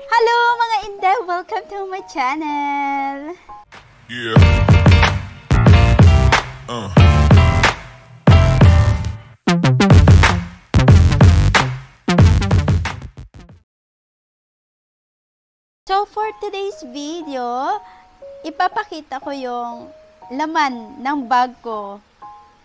Hello mga Inday! Welcome to my channel! Yeah. So for today's video, ipapakita ko yung laman ng bag ko,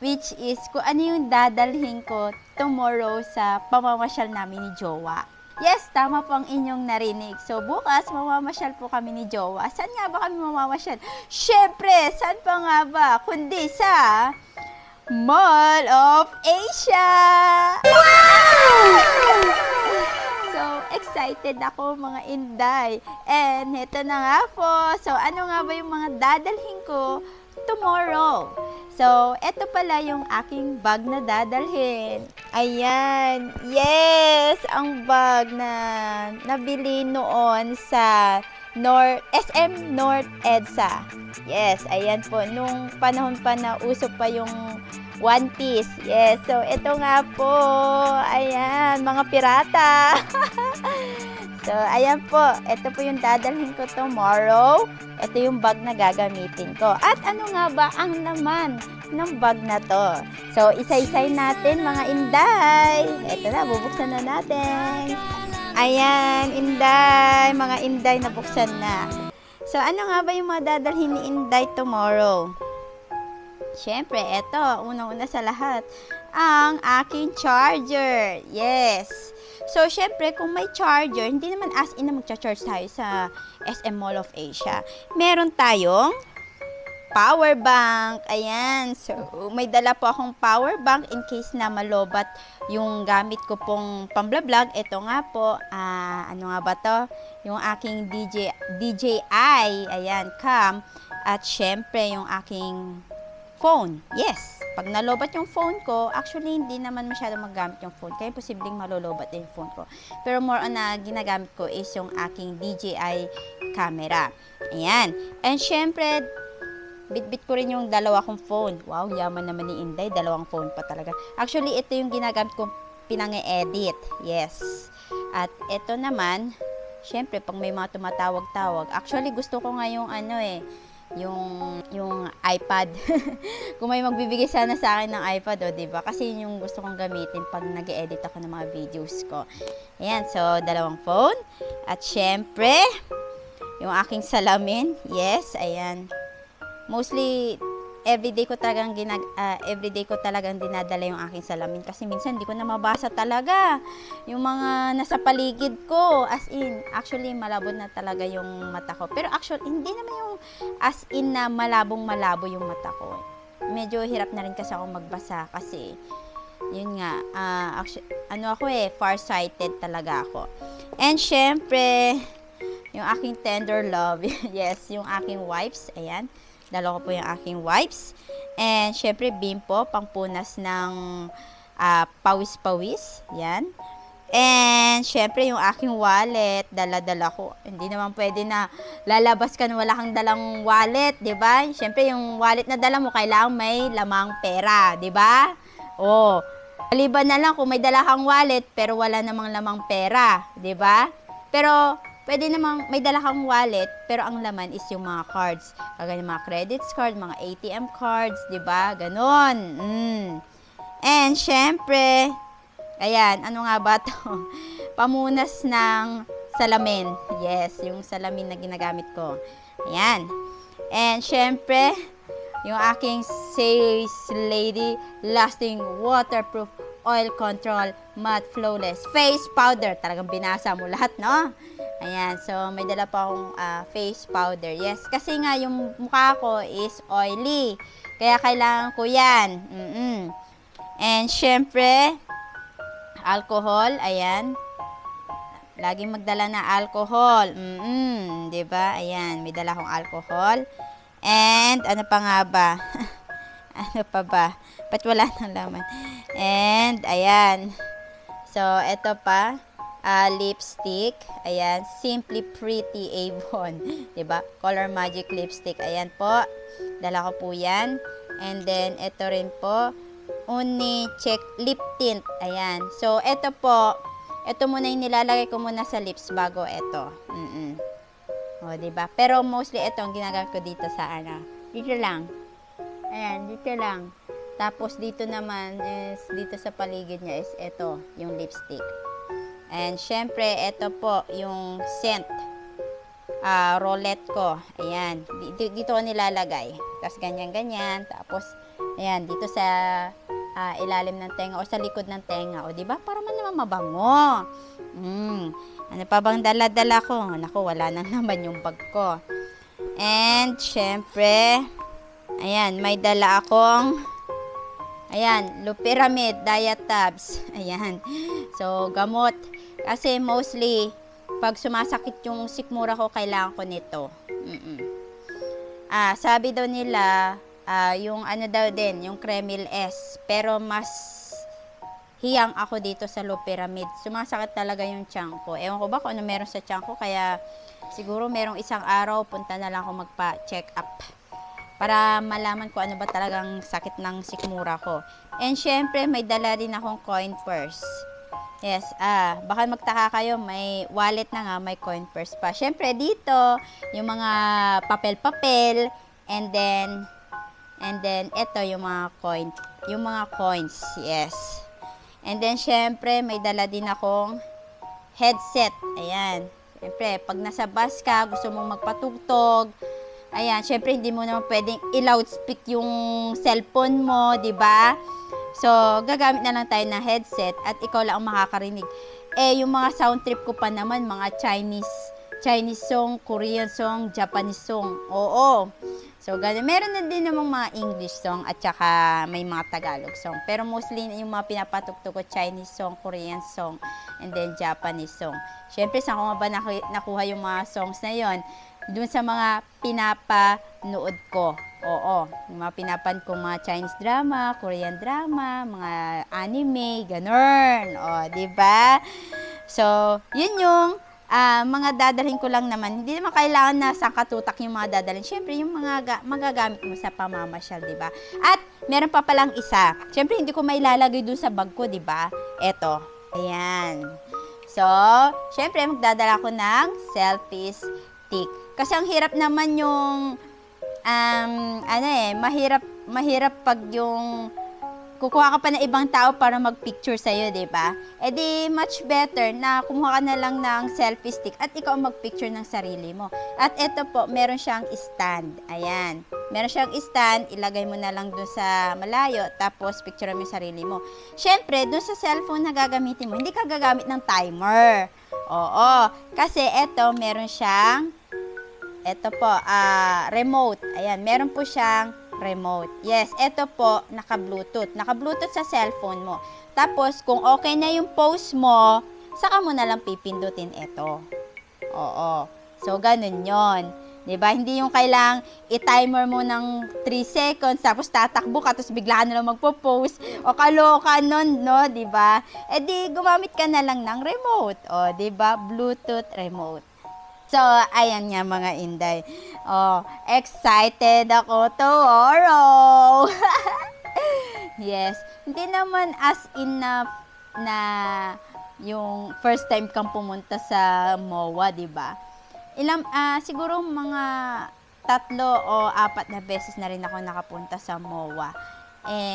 which is kung ano yung dadalhin ko tomorrow sa pamamasyal namin ni Jowa. Yes, tama po ang inyong narinig. So, bukas, mamamasyal po kami ni Jowa. Saan nga ba kami mamamasyal? Syempre, saan pa nga ba? Kundi sa Mall of Asia! Wow! So, excited ako mga Inday. And, ito na nga po. So, ano nga ba yung mga dadalhin ko tomorrow? So, eto pala yung aking bag na dadalhin. Ayan. Yes! Ang bag na nabili noon sa SM North EDSA. Yes, ayan po. Nung panahon pa na uso pa yung One Piece. Yes, so eto nga po. Ayan, mga pirata. So, ayan po. Ito po yung dadalhin ko tomorrow. Ito yung bag na gagamitin ko. At ano nga ba ang laman ng bag na to? So, isa-isay natin mga Inday. Ito na, bubuksan na natin. Ayan, Inday. Mga Inday, nabuksan na. So, ano nga ba yung mga dadalhin ni Inday tomorrow? Siyempre, ito. Unang-una sa lahat, ang aking charger. Yes. So, syempre, kung may charger, hindi naman as in na magcha-charge tayo sa SM Mall of Asia. Meron tayong power bank. Ayan. So, may dala po akong power bank in case na malobat yung gamit ko pong pamblablog. Ito nga po, ano nga ba to? Yung aking DJI, ayan, cam. At syempre, yung aking phone. Yes. Pag nalobat yung phone ko, actually, hindi naman masyado magamit yung phone. Kaya posibleng malolobat din yung phone ko. Pero more on na ginagamit ko is yung aking DJI camera. Ayan. And syempre, bit-bit ko rin yung dalawa kong phone. Wow, yaman naman ni Inday. Dalawang phone pa talaga. Actually, ito yung ginagamit kong pinang-edit. Yes. At ito naman, syempre, pag may mga tumatawag-tawag. Actually, gusto ko nga yung yung iPad. Kung may magbibigay sana sa akin ng iPad, diba? Kasi yun yung gusto kong gamitin pag nag-edit ako ng mga videos ko. Ayan, so, dalawang phone. At syempre, yung aking salamin. Yes, ayan. Mostly, everyday ko talagang dinadala yung aking salamin. Kasi minsan, hindi ko na mabasa talaga yung mga nasa paligid ko. As in, actually, malabo na talaga yung mata ko. Pero actually, hindi naman yung as in na malabong-malabo yung mata ko. Medyo hirap na rin kasi ako magbasa kasi, yun nga, actually, farsighted talaga ako. And syempre, yung aking tender love, yes, yung aking wipes, ayan. Dalawa ko po yung aking wipes. And, syempre, Bimpo, pangpunas ng pawis-pawis. Yan. And, syempre, yung aking wallet, dala-dala ko. Hindi naman pwede na lalabas ka na wala kang dalang wallet, di ba? Syempre, yung wallet na dala mo, kailangan may lamang pera, di ba? Oh, maliban na lang kung may dala kang wallet, pero wala namang lamang pera, di ba? Pero, pwede namang may dala kang wallet, pero ang laman is yung mga cards. Kagaya mga credit card, mga ATM cards, di ba? Ganon. And, syempre, ayan, ano nga ba to? Pamunas ng salamin. Yes, yung salamin na ginagamit ko. Ayan. And, syempre, yung aking Says Lady Lasting Waterproof Oil Control Matte Flawless Face Powder. Talagang binasa mo lahat, no? Ayan, so may dala pa akong face powder. Yes, kasi nga yung mukha ko is oily. Kaya kailangan ko yan. And syempre, alcohol. Ayan. Laging magdala na alcohol. Diba? Ayan, may dala akong alcohol. And ano pa nga ba? Ano pa ba? Ba't wala nang laman? And ayan. So, eto pa. Lipstick. Ayan. Simply Pretty Avon. Diba? Color Magic Lipstick. Ayan po. Dala ko po yan. And then, ito rin po. Uni Check Lip Tint. Ayan. So, ito po. ito muna yung nilalagay ko muna sa lips bago ito. O, diba? Pero mostly ito ang ginagamit ko dito sa ano. Dito lang. Ayan, dito lang. Tapos dito naman is, dito sa paligid niya is ito, yung lipstick. And syempre, ito po, yung scent. Roulette ko. Ayan. Dito ko nilalagay. Tapos ganyan-ganyan. Tapos, ayan, dito sa ilalim ng tenga o sa likod ng tenga. O, diba? Para man naman mabango. Ano pa bang dala-dala ko? Naku, wala nang naman yung bag ko. And, syempre, ayan, may dala akong, ayan, Loperamide Diet Tabs. Ayan. So, gamot. Kasi mostly, pag sumasakit yung sikmura ko, kailangan ko nito. Sabi daw nila, yung ano daw din, yung Kremil S. Pero mas hiyang ako dito sa Loperamide. Sumasakit talaga yung tiyan ko. Ewan ko ba kung ano meron sa tiyan ko, kaya siguro merong isang araw, punta na lang ako magpa-check up. Para malaman ko ano ba talagang sakit ng sikmura ko. And syempre, may dala din akong coin purse. Yes, baka magtaka kayo, may wallet na nga, may coin purse pa. Syempre, dito, yung mga papel-papel, and then, ito, yung mga coins, yes. And then, syempre, may dala din akong headset. Ayan. Syempre, pag nasa bus ka, gusto mong magpatugtog, ayan, syempre, hindi mo naman pwedeng i-loudspeak yung cellphone mo, di ba? So, gagamit na lang tayo ng headset at ikaw lang ang makakarinig. Yung mga sound trip ko pa naman, mga Chinese song, Korean song, Japanese song. Oo. So, ganun. Meron na din namang mga English song at saka may mga Tagalog song. Pero mostly yung mga pinapatugtog ko, Chinese song, Korean song, and then Japanese song. Siyempre, saan ko nga ba nakuha yung mga songs na yon? Doon sa mga pinapanood ko. Oo, yung mga pinapan ko, mga Chinese drama, Korean drama, mga anime, ganun. O, diba? So, yun yung mga dadalhin ko lang naman. Hindi naman kailangan na sangkatutak yung mga dadalhin. Siyempre, yung mga magagamit mo sa pamamasyal, diba? At, meron pa palang isa. Siyempre, hindi ko mailalagay doon sa bag ko, diba? Eto. Ayan. So, siyempre, magdadala ko ng selfie stick. Kasi ang hirap naman yung, mahirap pag yung kukuha ka pa ng ibang tao para mag-picture sa'yo, diba? E di, much better na kumuha ka na lang ng selfie stick at ikaw mag-picture ng sarili mo. At ito po, meron siyang stand. Ayan. Meron siyang stand, ilagay mo na lang dun sa malayo, tapos picture mo yung sarili mo. Siyempre, dun sa cellphone na gagamitin mo, hindi ka gagamit ng timer. Oo. Kasi ito, meron siyang ito po, remote. Ayan, meron po siyang remote. Yes, ito po, naka-Bluetooth. Naka-Bluetooth sa cellphone mo. Tapos, kung okay na yung pose mo, saka mo na lang pipindutin ito. Oo. So, ganun yon. Diba? Hindi yung kailang i-timer mo ng 3 seconds, tapos tatakbo ka, tapos bigla na lang magpo-post. O kaloka nun, no? Diba? E di, gumamit ka na lang ng remote. O, diba? Bluetooth remote. So, ayan nga mga Inday. Oh, excited ako tomorrow. Yes. Hindi naman as in na yung first time kang pumunta sa MOA, di ba? Siguro mga 3 o 4 na beses na rin ako nakapunta sa MOA.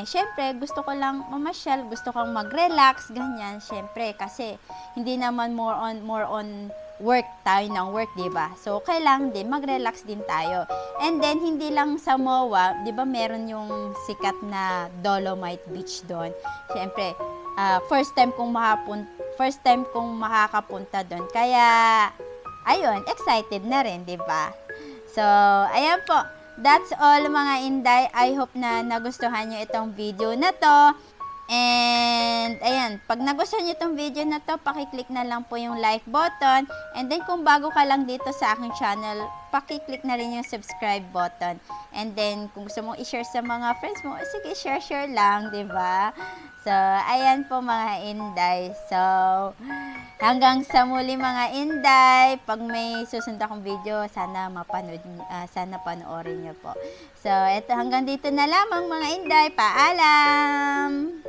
Syempre, gusto ko lang mamasyal, gusto kong mag-relax, ganyan. Syempre, kasi hindi naman more on work tayo ng work, diba? So, kailangan din, mag-relax din tayo. And then, hindi lang sa MOA, diba, meron yung sikat na Dolomite Beach doon. Siyempre, first time kong makakapunta doon. Kaya, ayun, excited na rin, diba? So, ayan po. That's all mga Inday. I hope na nagustuhan nyo itong video na to. And, ayan, pag nagustuhan nyo itong video na to, pakiclick na lang po yung like button. And then, kung bago ka lang dito sa aking channel, pakiclick na rin yung subscribe button. And then, kung gusto mong i-share sa mga friends mo, sige, share lang, diba? So, ayan po mga Inday. So, hanggang sa muli mga Inday. Pag may susunod akong video, sana panoorin nyo po. So, hanggang dito na lamang mga Inday. Paalam!